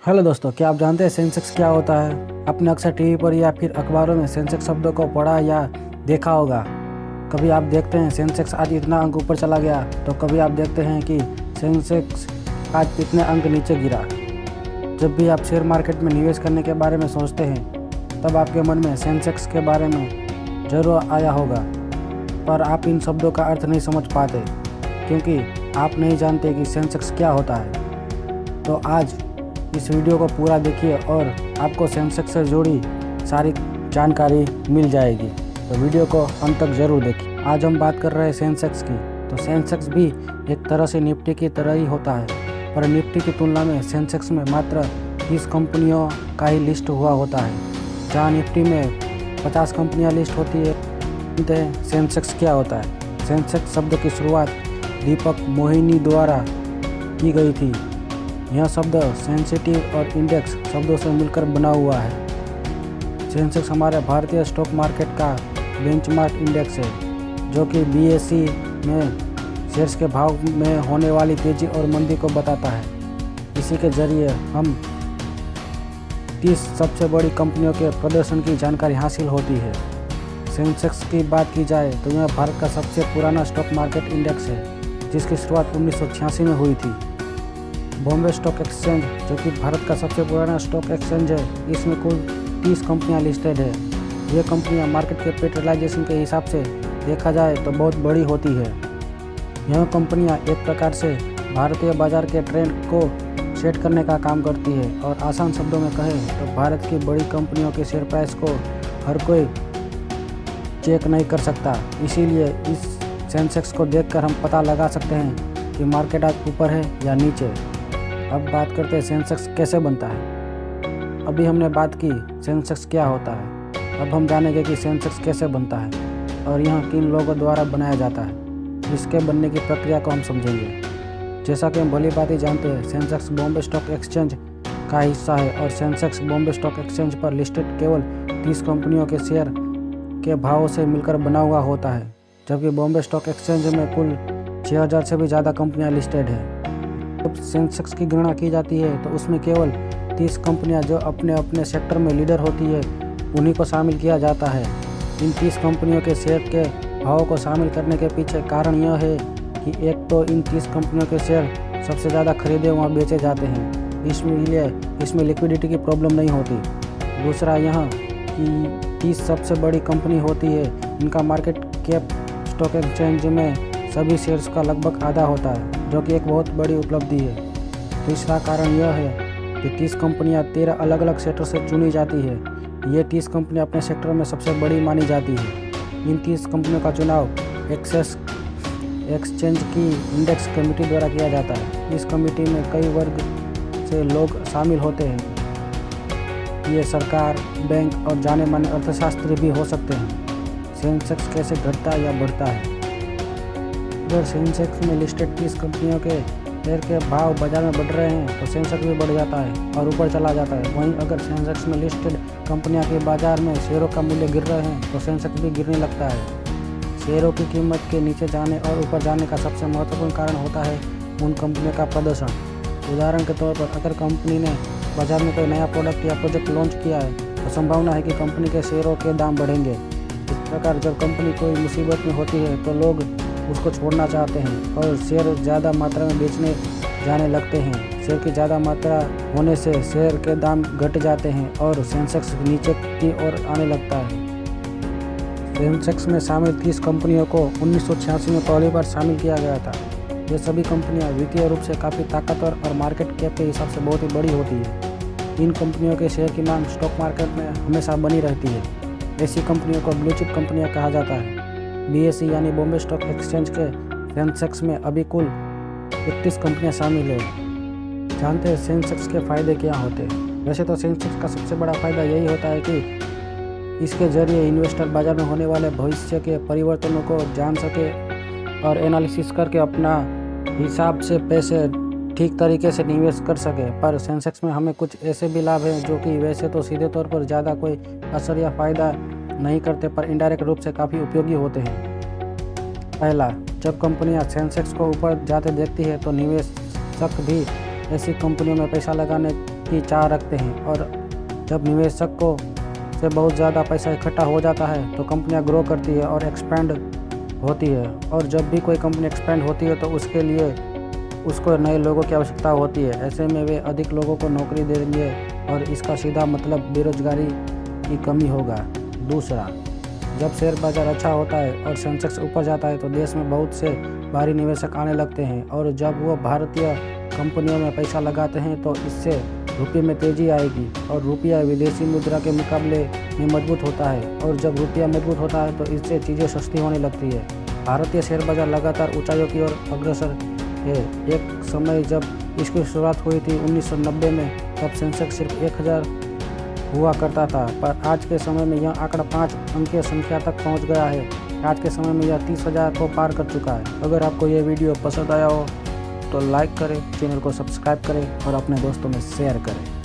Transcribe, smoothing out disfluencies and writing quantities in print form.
Hello दोस्तों, क्या आप जानते हैं सेंसेक्स क्या होता है? आपने अक्सर टीवी पर या फिर अखबारों में सेंसेक्स शब्दों को पढ़ा या देखा होगा। कभी आप देखते हैं सेंसेक्स आज इतना अंक ऊपर चला गया, तो कभी आप देखते हैं कि सेंसेक्स आज इतने अंक नीचे गिरा। जब भी आप शेयर मार्केट में निवेश करने के बारे में सोचते हैं, तब आपके मन में सेंसेक्स के बारे में जरूर आया होगा, पर आप इन शब्दों का अर्थ नहीं समझ पाते क्योंकि आप नहीं जानते कि सेंसेक्स क्या होता है। तो आज इस वीडियो को पूरा देखिए और आपको सेंसेक्स से जुड़ी सारी जानकारी मिल जाएगी, तो वीडियो को अंत तक ज़रूर देखिए। आज हम बात कर रहे हैं सेंसेक्स की। तो सेंसेक्स भी एक तरह से निफ्टी की तरह ही होता है, पर निफ्टी की तुलना में सेंसेक्स में मात्र 30 कंपनियों का ही लिस्ट हुआ होता है, जहां निफ्टी में 50 कंपनियां लिस्ट होती है। जानते हैं सेंसेक्स क्या होता है? सेंसेक्स शब्द की शुरुआत दीपक मोहिनी द्वारा की गई थी। यह शब्द सेंसिटिव और इंडेक्स शब्दों से मिलकर बना हुआ है। सेंसेक्स हमारे भारतीय स्टॉक मार्केट का बेंचमार्क इंडेक्स है, जो कि बीएसई में शेयर्स के भाव में होने वाली तेजी और मंदी को बताता है। इसी के जरिए हम 30 सबसे बड़ी कंपनियों के प्रदर्शन की जानकारी हासिल होती है। सेंसेक्स की बात की जाए तो यह भारत का सबसे पुराना स्टॉक मार्केट इंडेक्स है, जिसकी शुरुआत 1986 में हुई थी। बॉम्बे स्टॉक एक्सचेंज, जो कि भारत का सबसे पुराना स्टॉक एक्सचेंज है, इसमें कुल 30 कंपनियां लिस्टेड है। ये कंपनियां मार्केट कैपिटलाइजेशन के हिसाब से देखा जाए तो बहुत बड़ी होती है। यह कंपनियां एक प्रकार से भारतीय बाजार के ट्रेंड को सेट करने का काम करती है, और आसान शब्दों में कहें तो भारत की बड़ी कंपनियों के शेयर प्राइस को हर कोई चेक नहीं कर सकता। इसीलिए इस सेंसेक्स को देखकर हम पता लगा सकते हैं कि मार्केट आज ऊपर है या नीचे। अब बात करते हैं सेंसेक्स कैसे बनता है। अभी हमने बात की सेंसेक्स क्या होता है, अब हम जानेंगे कि सेंसेक्स कैसे बनता है और यह किन लोगों द्वारा बनाया जाता है। इसके बनने की प्रक्रिया को हम समझेंगे। जैसा कि हम भली बात ही जानते हैं, सेंसेक्स बॉम्बे स्टॉक एक्सचेंज का हिस्सा है, और सेंसेक्स बॉम्बे स्टॉक एक्सचेंज पर लिस्टेड केवल 30 कंपनियों के शेयर के भावों से मिलकर बना हुआ होता है, जबकि बॉम्बे स्टॉक एक्सचेंज में कुल 6000 से भी ज़्यादा कंपनियां लिस्टेड हैं। जब सेंसेक्स की गणना की जाती है तो उसमें केवल 30 कंपनियां जो अपने अपने सेक्टर में लीडर होती है, उन्हीं को शामिल किया जाता है। इन 30 कंपनियों के शेयर के भावों को शामिल करने के पीछे कारण यह है कि एक तो इन 30 कंपनियों के शेयर सबसे ज़्यादा खरीदे वहाँ बेचे जाते हैं, इसमें लिक्विडिटी की प्रॉब्लम नहीं होती। दूसरा यह कि 30 सबसे बड़ी कंपनी होती है, इनका मार्केट कैप स्टॉक एक्सचेंज में सभी शेयर्स का लगभग आधा होता है, जो कि एक बहुत बड़ी उपलब्धि है। तीसरा कारण यह है कि 30 कंपनियां 13 अलग अलग सेक्टर से चुनी जाती है। ये 30 कंपनियां अपने सेक्टर में सबसे बड़ी मानी जाती है। इन 30 कंपनियों का चुनाव एक्सचेंज की इंडेक्स कमेटी द्वारा किया जाता है। इस कमेटी में कई वर्ग से लोग शामिल होते हैं। ये सरकार, बैंक और जाने माने अर्थशास्त्री भी हो सकते हैं। सेंसेक्स कैसे घटता या बढ़ता है? अगर सेंसेक्स में लिस्टेड 30 कंपनियों के शेयर के भाव बाजार में बढ़ रहे हैं तो सेंसेक्स भी बढ़ जाता है और ऊपर चला जाता है। वहीं अगर सेंसेक्स में लिस्टेड कंपनियां के बाजार में शेयरों का मूल्य गिर रहे हैं तो सेंसेक्स भी गिरने लगता है। शेयरों की कीमत के नीचे जाने और ऊपर जाने का सबसे महत्वपूर्ण कारण होता है उन कंपनियों का प्रदर्शन। उदाहरण के तौर पर अगर कंपनी ने बाजार में कोई नया प्रोडक्ट या प्रोजेक्ट लॉन्च किया है तो संभावना है कि कंपनी के शेयरों के दाम बढ़ेंगे। इस प्रकार जब कंपनी कोई मुसीबत में होती है तो लोग उसको छोड़ना चाहते हैं और शेयर ज़्यादा मात्रा में बेचने जाने लगते हैं। शेयर की ज़्यादा मात्रा होने से शेयर के दाम घट जाते हैं और सेंसेक्स नीचे की ओर आने लगता है। सेंसेक्स में शामिल 30 कंपनियों को 1986 में पहली बार शामिल किया गया था। ये सभी कंपनियां वित्तीय रूप से काफ़ी ताकतवर और मार्केट कैप के हिसाब से बहुत ही बड़ी होती है। इन कंपनियों के शेयर की मांग स्टॉक मार्केट में हमेशा बनी रहती है। ऐसी कंपनियों को ब्लू चिप कंपनियाँ कहा जाता है। बीएसई यानी बॉम्बे स्टॉक एक्सचेंज के सेंसेक्स में अभी कुल 31 कंपनियां शामिल हैं। जानते हैं सेंसेक्स के फ़ायदे क्या होते हैं? वैसे तो सेंसेक्स का सबसे बड़ा फ़ायदा यही होता है कि इसके ज़रिए इन्वेस्टर बाजार में होने वाले भविष्य के परिवर्तनों को जान सके और एनालिसिस करके अपना हिसाब से पैसे ठीक तरीके से निवेश कर सके। पर सेंसेक्स में हमें कुछ ऐसे भी लाभ हैं जो कि वैसे तो सीधे तौर पर ज़्यादा कोई असर या फ़ायदा नहीं करते, पर इनडायरेक्ट रूप से काफ़ी उपयोगी होते हैं। पहला, जब कंपनियां सेंसेक्स को ऊपर जाते देखती है तो निवेशक भी ऐसी कंपनियों में पैसा लगाने की चाह रखते हैं और जब निवेशक को से बहुत ज़्यादा पैसा इकट्ठा हो जाता है तो कंपनियां ग्रो करती है और एक्सपेंड होती है। और जब भी कोई कंपनी एक्सपेंड होती है तो उसके लिए उसको नए लोगों की आवश्यकता होती है। ऐसे में वे अधिक लोगों को नौकरी देंगे और इसका सीधा मतलब बेरोजगारी की कमी होगा। दूसरा, जब शेयर बाज़ार अच्छा होता है और सेंसेक्स ऊपर जाता है तो देश में बहुत से बाहरी निवेशक आने लगते हैं और जब वो भारतीय कंपनियों में पैसा लगाते हैं तो इससे रुपये में तेज़ी आएगी और रुपया विदेशी मुद्रा के मुकाबले में मजबूत होता है और जब रुपया मजबूत होता है तो इससे चीज़ें सस्ती होने लगती है। भारतीय शेयर बाज़ार लगातार ऊंचाइयों की ओर अग्रसर है। एक समय जब इसकी शुरुआत हुई थी 1990 में, तब सेंसेक्स सिर्फ 1000 हुआ करता था, पर आज के समय में यह आंकड़ा 5 अंकीय संख्या तक पहुंच गया है। आज के समय में यह 30,000 को पार कर चुका है। अगर आपको यह वीडियो पसंद आया हो तो लाइक करें, चैनल को सब्सक्राइब करें और अपने दोस्तों में शेयर करें।